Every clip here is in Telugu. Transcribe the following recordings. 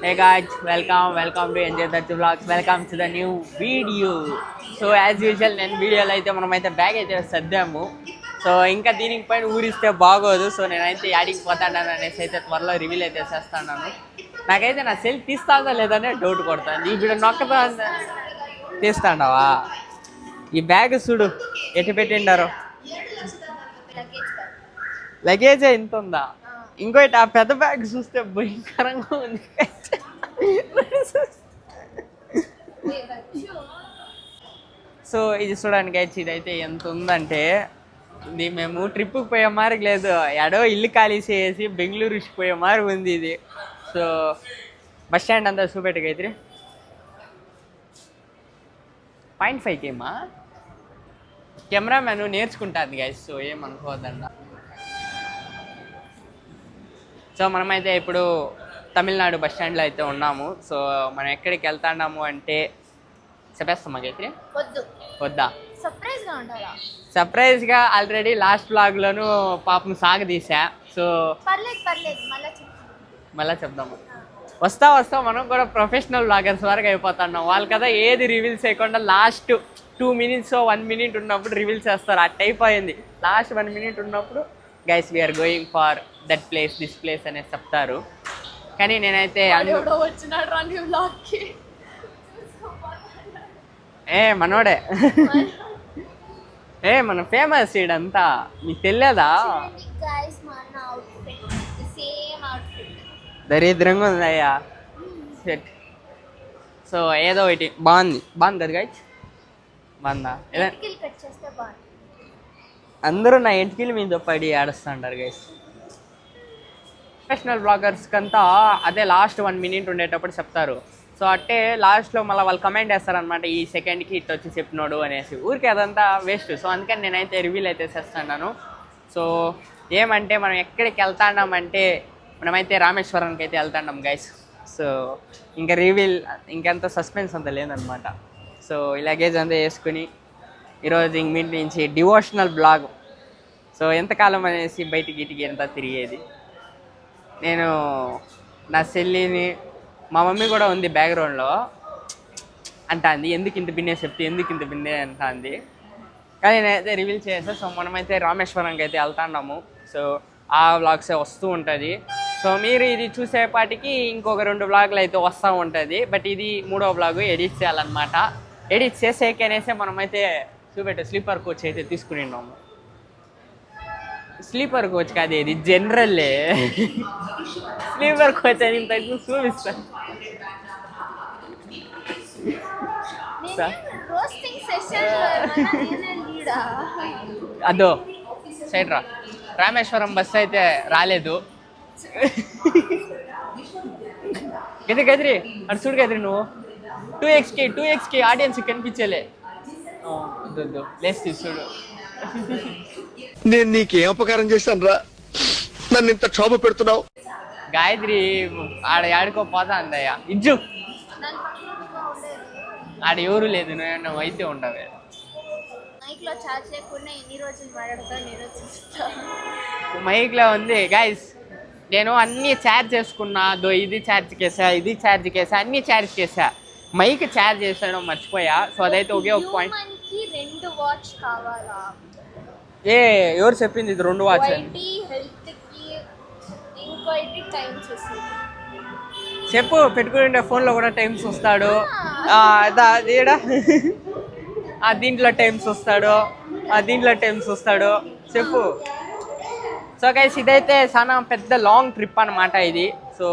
Hey guys, welcome to Enjoy the Vlogs. Welcome to the new video. So as usual నేను వీడియోలో అయితే మనమైతే బ్యాగ్ అయితే సర్దాము. సో ఇంకా దీనిపైన ఊరిస్తే బాగోదు. సో నేనైతే యాడికి పోతాను అనేసి అయితే త్వరలో రివీల్ అయితే చేస్తాను. నాకైతే నా సెల్ తీస్తాదా లేదనే డౌట్ కొడతాను. ఇప్పుడు నొక్కదా తీస్తాండవా? ఈ బ్యాగ్ చూడు ఎటు పెట్టిండారో. లగేజ్ ఇంత ఉందా? ఇంకోటి ఆ పెద్ద బ్యాగ్ చూస్తే భయంకరంగా ఉంది. సో ఇది చూడడానికి అయితే ఇదైతే ఎంత ఉందంటే ఇది మేము ట్రిప్కి పోయే మారికి లేదు, ఎడో ఇల్లు ఖాళీ చేసి బెంగళూరు పోయే మారి ఉంది ఇది. సో బస్ స్టాండ్ అంతా చూపెట్టుకైతే 0.5K మా కెమెరామెన్ నేర్చుకుంటుంది గైస్. సో ఏమనుకోవద్దండ. సో మనమైతే ఇప్పుడు తమిళనాడు బస్ స్టాండ్లో అయితే ఉన్నాము. సో మనం ఎక్కడికి వెళ్తున్నాము అంటే చెప్పేస్తామా గైత్రి? వద్దా? సర్ప్రైజ్గా ఆల్రెడీ లాస్ట్ బ్లాగ్లోను పాపం సాగదీసా. సో మళ్ళీ చెప్దాము. వస్తా మనం కూడా ప్రొఫెషనల్ బ్లాగర్స్ వరకు అయిపోతున్నాం. వాళ్ళు కదా ఏది రివీల్ చేయకుండా లాస్ట్ 2 minutes 1 minute ఉన్నప్పుడు రివీల్ చేస్తారు. ఆ టైప్ అయింది. లాస్ట్ 1 minute ఉన్నప్పుడు guys we're going for that place this place అనేది చెప్తారు. కానీ నేనైతే మనోడే మన ఫేమస్ ఇడంతా మీకు తెలియదా? దరిద్రంగా ఉందయ్యా సెట్. సో ఏదో ఒకటి బాగుంది కదా గైస్? బాగుందా? అందరూ నా ఎంటికల మీద పడి ఆడుస్తుంటారు గైస్. ప్రొఫెషనల్ బ్లాగర్స్కి అంతా అదే లాస్ట్ 1 minute ఉండేటప్పుడు చెప్తారు. సో అంటే లాస్ట్లో మళ్ళీ వాళ్ళు కమెంట్ చేస్తారనమాట, ఈ సెకండ్కి ఇట్ వచ్చి చెప్పినోడు అనేసి. ఊరికి అదంతా వేస్ట్. సో అందుకని నేనైతే రివీల్ అయితే చేస్తున్నాను. సో ఏమంటే మనం ఎక్కడికి వెళ్తాన్నామంటే మనమైతే రామేశ్వరానికి అయితే వెళ్తున్నాం గైస్. సో ఇంకా రివీల్ ఇంకెంత సస్పెన్స్ అంత లేదనమాట. సో ఈ లగేజ్ అంతా వేసుకుని ఈరోజు ఇంటి నుంచి డివోషనల్ బ్లాగ్. సో ఎంతకాలం అనేసి బయటికి ఇటుకి ఎంత తిరిగేది. నేను నా చెల్లిని మా మమ్మీ కూడా ఉంది బ్యాక్గ్రౌండ్లో అంటుంది, ఎందుకు ఇంత బిన్నే చెప్తే ఎందుకు ఇంత బిన్నే అంటుంది. కానీ నేనైతే రివీల్ చేసా. సో మనమైతే రామేశ్వరంకి అయితే వెళ్తున్నాము. సో ఆ వ్లాగ్సే వస్తూ ఉంటుంది. సో మీరు ఇది చూసేపాటికి ఇంకొక 2 వ్లాగులు అయితే వస్తూ ఉంటుంది. బట్ ఇది 3వ వ్లాగు ఎడిట్ చేయాలన్నమాట. ఎడిట్ చేసేకనేసే మనమైతే చూపెట్టే స్లీపర్ కోచ్ అయితే తీసుకుని ఉన్నాము. స్లీపర్ కోచ్ కాదు, ఇది జనరల్లే. స్లీపర్ కోచ్ అని తగ్గు చూపిస్తాను. అదో సైడ్ రా. రామేశ్వరం బస్సు అయితే రాలేదు. గదిరి అటు చూడు గదిరి, నువ్వు 2xకి ఆడియన్స్ కనిపించలే. లేచి చూడు. నేను నీకేం అపకారం చేశాను రా, నన్ను ఇంత క్షోభ పెడుతున్నావు? గాయత్రి ఆడుకో పోతా అందయ్య. ఇజ్జు ఆడ ఎవరు లేదు, నువ్వు అయితే ఉండవే. మైక్లో ఉంది గైస్. నేను అన్నీ ఛార్జ్ చేసుకున్నా. ఇది ఛార్జ్ కేసా అన్నీ ఛార్జ్ చేసా. మైక్ ఛార్జ్ చేసాను మర్చిపోయా. సో అదైతే ఒకే ఒక పాయింట్. ఎవరు చెప్పింది ఇది 2 వాచ్ అని? చెప్పు. పెట్టుకుంటే ఫోన్లో కూడా టైమ్స్ వస్తాడు. దీంట్లో టైమ్స్ వస్తాడు, దీంట్లో టైమ్స్ వస్తాడు. చెప్పు. సో గైస్ ఇదైతే చాలా పెద్ద లాంగ్ ట్రిప్ అనమాట ఇది. సో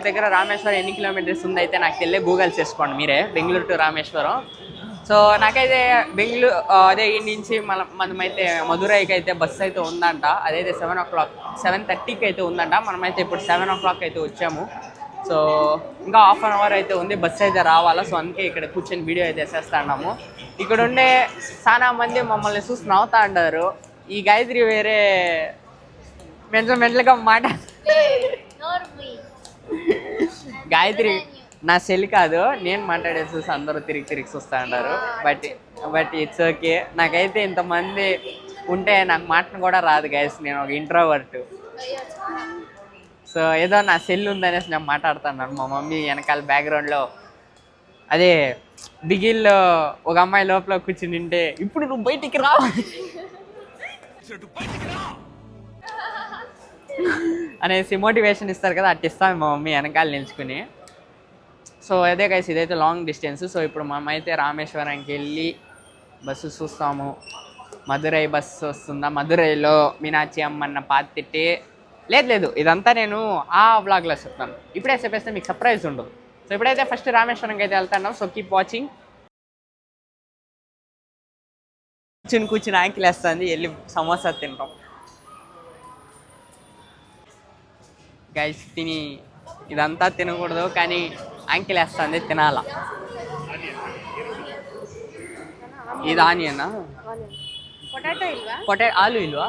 దగ్గర రామేశ్వరం ఎన్ని కిలోమీటర్స్ ఉందైతే నాకు తెలియదు, గూగల్ చేసుకోండి మీరే. బెంగళూరు టు రామేశ్వరం. సో నాకైతే బెంగళూరు అదే ఈ నుంచి మనమైతే మధురైకి అయితే బస్సు అయితే ఉందంట. అదైతే 7:30కి అయితే ఉందంట. మనమైతే ఇప్పుడు 7 o'clock అయితే వచ్చాము. సో ఇంకా 1/2 hour అయితే ఉంది బస్సు అయితే రావాలా. సో అందుకే ఇక్కడ కూర్చొని వీడియో అయితే చేస్తున్నాము. ఇక్కడ ఉండే చాలా మంది మమ్మల్ని చూసి నవ్వుతా అంటారు. ఈ గాయత్రి వేరే మెంటల్గా మాట. గాయత్రి నా సెల్ కాదు, నేను మాట్లాడే చూసి అందరూ తిరిగి చూస్తూ ఉంటారు. But it's okay. నాకైతే ఇంతమంది ఉంటే నాకు మాటను కూడా రాదు గైస్. నేను ఒక ఇంట్రోవర్ట్. సో ఏదో నా సెల్ ఉందనేసి నేను మాట్లాడుతున్నాను. మా మమ్మీ వెనకాల బ్యాక్గ్రౌండ్లో అదే బిగిల్లో ఒక అమ్మాయి లోపల కూర్చుని ఉంటే ఇప్పుడు నువ్వు బయటికి రా అనేసి మోటివేషన్ ఇస్తారు కదా, అట్లా ఇస్తాను మా మమ్మీ వెనకాల నిలుచుకుని. సో అదే గైస్, ఇదైతే లాంగ్ డిస్టెన్స్. సో ఇప్పుడు మనం అయితే రామేశ్వరంకి వెళ్ళి బస్సు చూస్తాము. మదురై బస్సు వస్తుందా, మదురైలో మీనాక్షి అమ్మన్న పాతిట్టే లేదు ఇదంతా నేను ఆ వ్లాగ్లో చెప్తాను. ఇప్పుడే చెప్పేస్తే మీకు సర్ప్రైజ్ ఉండదు. సో ఇప్పుడైతే ఫస్ట్ రామేశ్వరంకి అయితే వెళ్తున్నాం. So keep watching. కూర్చుని యాంకిల్ వేస్తుంది, వెళ్ళి సమోసా తింటాం గైస్. తిని ఇదంతా తినకూడదు కానీ యాంకిల్ వేస్తుంది, తినాల. ఇది ఆనియనా, పొటాటో ఆలు ఇల్వా,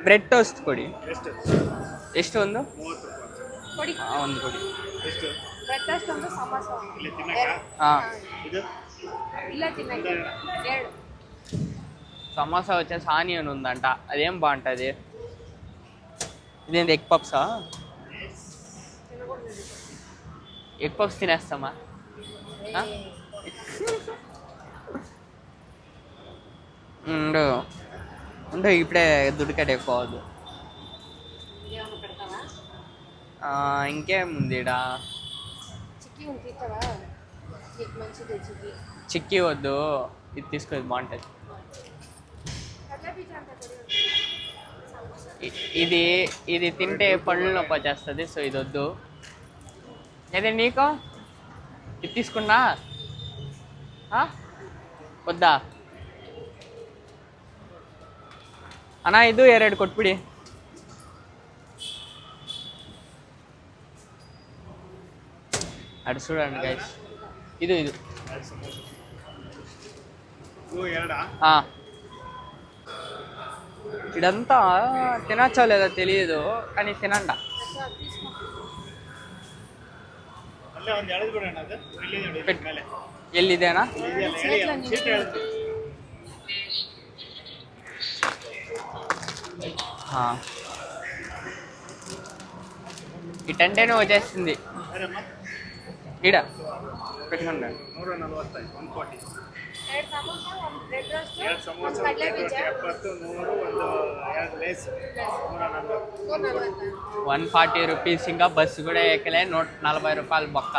ಬ್ರೆಡ್ ಟೋಸ್ಟ್ ಕೊಡಿ. ಎಷ್ಟು ಒಂದು ಒಂದು ಕೊಡಿ. ಹಾಂ, సమోసా వచ్చేసి ఆనియన్ ఉందంట, అదేం బాగుంటుంది. ఇదేంటి ఎగ్ పప్సా? ఎగ్ పప్స్ తినేస్తామా? ఉండు ఇప్పుడే దుడికట్ ఎక్కువ అవద్దు. ఇంకేముంది ఇడా? చిక్కీ వద్దు, ఇది తీసుకో, బాగుంటుంది. ఇది తింటే పళ్ళు నొప్పి వచ్చేస్తుంది, సో ఇది వద్దు. ఏదే నీకో ఇది తీసుకున్నా వద్దా అన్నా? ಇದು 2 ಕೊಟ್ಬಿಡಿ. అటు చూడండి గైస్, ఇది ఇదంతా తినచ్చో లేదో తెలియదు కానీ తినండి. ఎల్లిదేనా? ఇటంటేనే వచ్చేస్తుంది. ఈడ పెట్టుకోండి. ₹140 ఇంకా బస్సు కూడా ఎక్కలే, ₹140 బొక్క.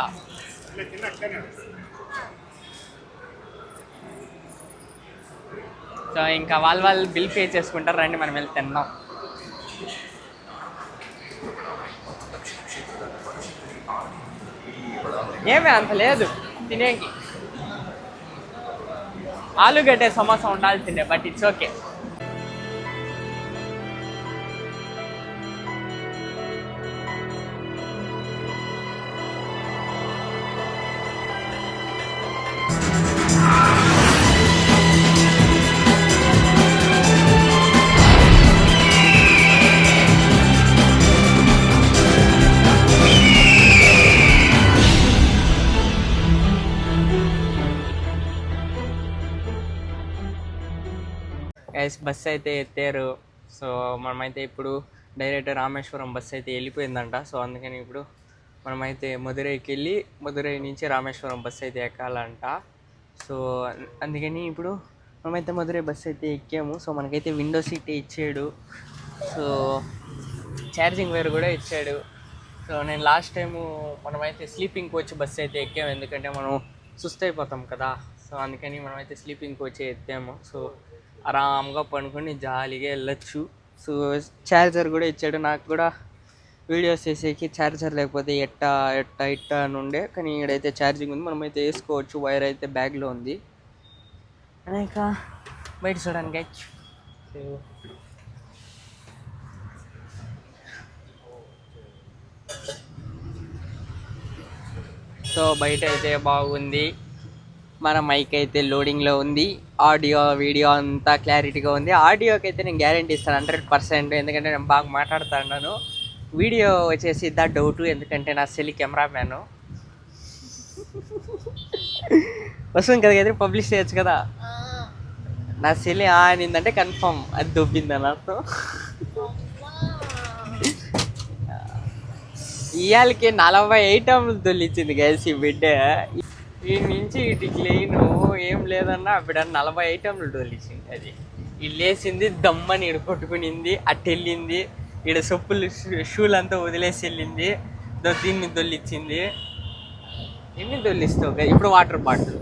సో ఇంకా వాళ్ళు బిల్ పే చేసుకుంటారు, రండి మనం వెళ్ళి తిన్నాం. ఏమే అంత లేదు తినేకి. ఆలుగడ్డ సమోసా ఉండాల్సిందే, but it's okay. Guys bus అయితే ఎత్తారు. సో మనమైతే ఇప్పుడు డైరెక్ట్ రామేశ్వరం బస్సు అయితే వెళ్ళిపోయిందంట. సో అందుకని ఇప్పుడు మనమైతే మదురైకి వెళ్ళి మదురై నుంచి రామేశ్వరం బస్సు అయితే ఎక్కాలంట. సో అందుకని ఇప్పుడు మనమైతే మదురై బస్సు అయితే ఎక్కాము. సో మనకైతే విండో సీట్ ఇచ్చాడు, సో ఛార్జింగ్ వైర్ కూడా ఇచ్చాడు. సో నేను లాస్ట్ టైము మనమైతే స్లీపింగ్ కోచ్ బస్సు అయితే ఎక్కాము, ఎందుకంటే మనం సుస్థ అయిపోతాం కదా. సో అందుకని మనమైతే స్లీపింగ్ కోచ్ ఎత్తాము. సో ఆరామ్గా పడుకొని జాలీగా వెళ్ళొచ్చు. సో ఛార్జర్ కూడా ఇచ్చాడు, నాకు కూడా వీడియోస్ చేసేకి ఛార్జర్ లేకపోతే ఎట్టా అని ఉండే, కానీ ఇక్కడైతే ఛార్జింగ్ ఉంది, మనమైతే వేసుకోవచ్చు. వైర్ అయితే బ్యాగ్లో ఉంది. అనేక బయట చూడండి. సో బయట అయితే బాగుంది, మన మైక్ అయితే లోడింగ్లో ఉంది, ఆడియో వీడియో అంతా క్లారిటీగా ఉంది. ఆడియోకి అయితే నేను గ్యారంటీ ఇస్తాను 100%, ఎందుకంటే నేను బాగా మాట్లాడుతున్నాను. వీడియో వచ్చేసి దా డౌట్, ఎందుకంటే నా సెల్ కెమెరామ్యాను వస్తుంది కదా, ఎదురు పబ్లిష్ చేయొచ్చు కదా. నా చెల్లి అనిందంటే కన్ఫర్మ్ అది దొబ్బిందని అర్థం. ఇవాళకి 40 ఐటమ్లు దొల్లిచ్చింది గైస్ ఈ బిడ్డ. ఈ నుంచి ఇటుకి లేను ఏం లేదన్నా బిడ్డ 40 ఐటమ్లు దొల్లిచ్చింది. అది ఇల్లు వేసింది దమ్మని ఇడు కొట్టుకునింది, అటు వెళ్ళింది, ఈడ సొప్పులు షూలు అంతా వదిలేసి వెళ్ళింది, దీన్ని దొల్లిచ్చింది. ఎన్ని దొల్లిస్తావు కదా ఇప్పుడు వాటర్ బాటిల్.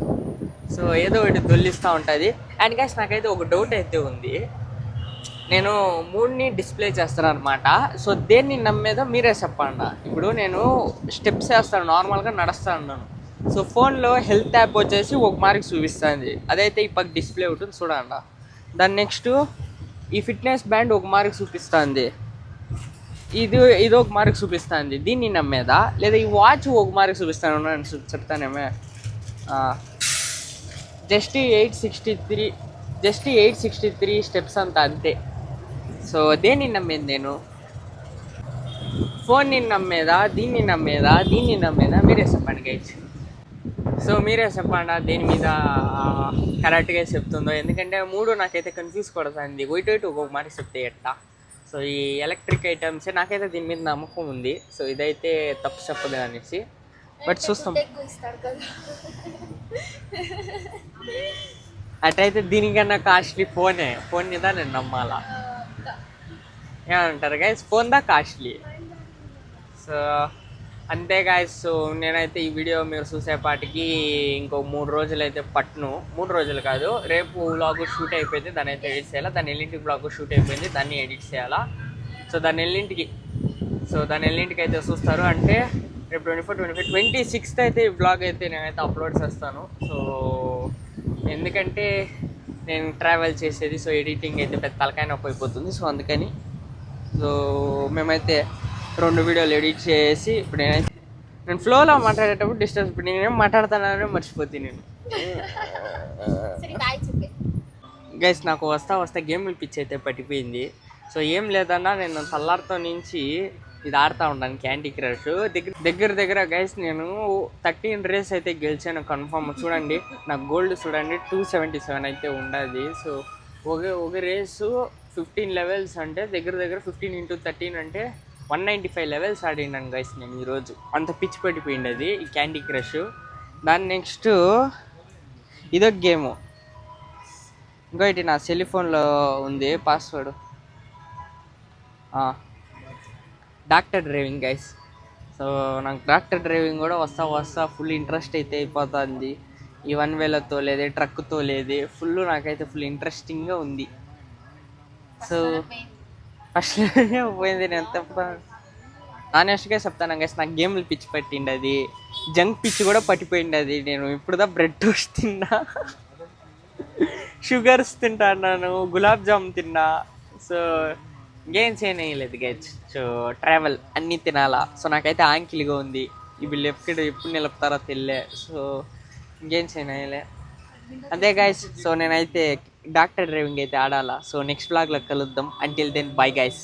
సో ఏదో ఒకటి దొల్లిస్తూ ఉంటుంది. అండ్ గైస్ నాకైతే ఒక డౌట్ అయితే ఉంది. నేను 3ని డిస్ప్లే చేస్తాను అనమాట. సో దేన్ని నమ్మేదో మీరే చెప్పండి. ఇప్పుడు నేను స్టెప్స్ వేస్తాను, నార్మల్గా నడుస్తాను అన్నాను. సో ఫోన్లో హెల్త్ యాప్ వచ్చేసి 1 మార్క్ చూపిస్తుంది, అదైతే ఈ పక్క డిస్ప్లే ఉంటుంది చూడండి. దాని నెక్స్ట్ ఈ ఫిట్నెస్ బ్యాండ్ 1 మార్క్ చూపిస్తుంది, ఇది 1 మార్క్ చూపిస్తుంది. దీన్ని నమ్మేదా లేదా ఈ వాచ్ 1 మార్క్ చూపిస్తాను చెప్తానేమే. జస్ట్ 863 స్టెప్స్ అంతా అంతే. సో దేన్ని నమ్మేది నేను? ఫోన్ని నమ్మేదా, దీన్ని నమ్మేదా మీరే చెప్పండి గైస్. సో మీరే చెప్పండి దేని మీద కరెక్ట్గా చెప్తుందో. ఎందుకంటే 3 నాకైతే కన్ఫ్యూజ్ కొడుతుంది. ఇటు 1 మార్క్ చెప్తే ఎట్టా. సో ఈ ఎలక్ట్రిక్ ఐటమ్స్ నాకైతే దీని మీద నమ్మకం ఉంది. సో ఇదైతే తప్పు చెప్పదు అనేసి, బట్ చూస్తాం. అటైతే దీనికన్నా కాస్ట్లీ ఫోన్ మీద నేను నమ్మాలా ఏమంటారు గైస్? ఫోన్ దా కాస్ట్లీ. సో అంతే గైస్. సో నేనైతే ఈ వీడియో మీరు చూసేపాటికి ఇంకో 3 రోజులు అయితే పట్టును. 3 రోజులు కాదు, రేపు వ్లాగ్ షూట్ అయిపోయింది, దాన్ని అయితే ఎడిట్ చేయాలా. దాని ఎల్లింటికి వ్లాగ్ షూట్ అయిపోయింది, దాన్ని ఎడిట్ చేయాలా. సో దాని ఎల్లింటికి అయితే చూస్తారు. అంటే రేపు 24, 25, 26th అయితే ఈ వ్లాగ్ అయితే నేనైతే అప్లోడ్ చేస్తాను. సో ఎందుకంటే నేను ట్రావెల్ చేసేది, సో ఎడిటింగ్ అయితే పెద్ద తలకాయ నొప్పి అయిపోతుంది. సో అందుకని సో మేమైతే 2 వీడియోలు ఎడిట్ చేసి ఇప్పుడు నేను ఫ్లోలో మాట్లాడేటప్పుడు డిస్టర్బ్, ఇప్పుడు నేనేం మాట్లాడుతున్నానో మర్చిపోతుంది నేను. గైస్ నాకు వస్తా గేమ్లు పిచ్చి అయితే పట్టిపోయింది. సో ఏం లేదన్నా నేను సల్లార్తో నుంచి ఇది ఆడుతూ ఉంటాను క్యాండీ క్రష్. దగ్గర గైస్ నేను 13 రేస్ అయితే గెలిచాను కన్ఫర్మ్. చూడండి నాకు గోల్డ్ చూడండి 277 అయితే ఉండదు. సో ఒక రేసు 15 లెవెల్స్ అంటే దగ్గర 15 × 13 అంటే 195 లెవెల్స్ ఆడినాను గైస్ నేను ఈరోజు. అంత పిచ్చి పట్టిపోయింది అది ఈ క్యాండీ క్రష్. దాని నెక్స్ట్ ఇదొక గేము, ఇంకోటి నా సెల్ ఫోన్లో ఉంది password, doctor driving guys. So నాకు డాక్టర్ డ్రైవింగ్ కూడా వస్తా ఫుల్ ఇంట్రెస్ట్ అయితే అయిపోతుంది. ఈ 1 వేలతో లేదే, ట్రక్తో లేదే, నాకైతే ఫుల్ ఇంట్రెస్టింగ్గా ఉంది. సో ఫస్ట్ పోయింది. నేను ఆనెస్ట్గా చెప్తాను గైస్, నాకు గేమ్లు పిచ్చి పట్టిండి, అది జంక్ పిచ్చి కూడా పట్టిపోయింది. అది నేను ఇప్పుడుదా బ్రెడ్ టోస్ట్ తిన్నా, షుగర్స్ తింటాను, గులాబ్ జామ్ తిన్నా. సో గేమ్ చేయలేదు గైస్. సో ట్రావెల్ అన్నీ తినాలా. సో నాకైతే ఆంకిలిగా ఉంది, ఇవి ఎప్పుడు నిలుపుతారో తెలియలే. సో గేమ్ చేయలే అంతే గైస్. సో నేనైతే డాక్టర్ డ్రైవింగ్ అయితే ఆడాలా. సో నెక్స్ట్ బ్లాగ్లో కలుద్దాం. Until then bye guys.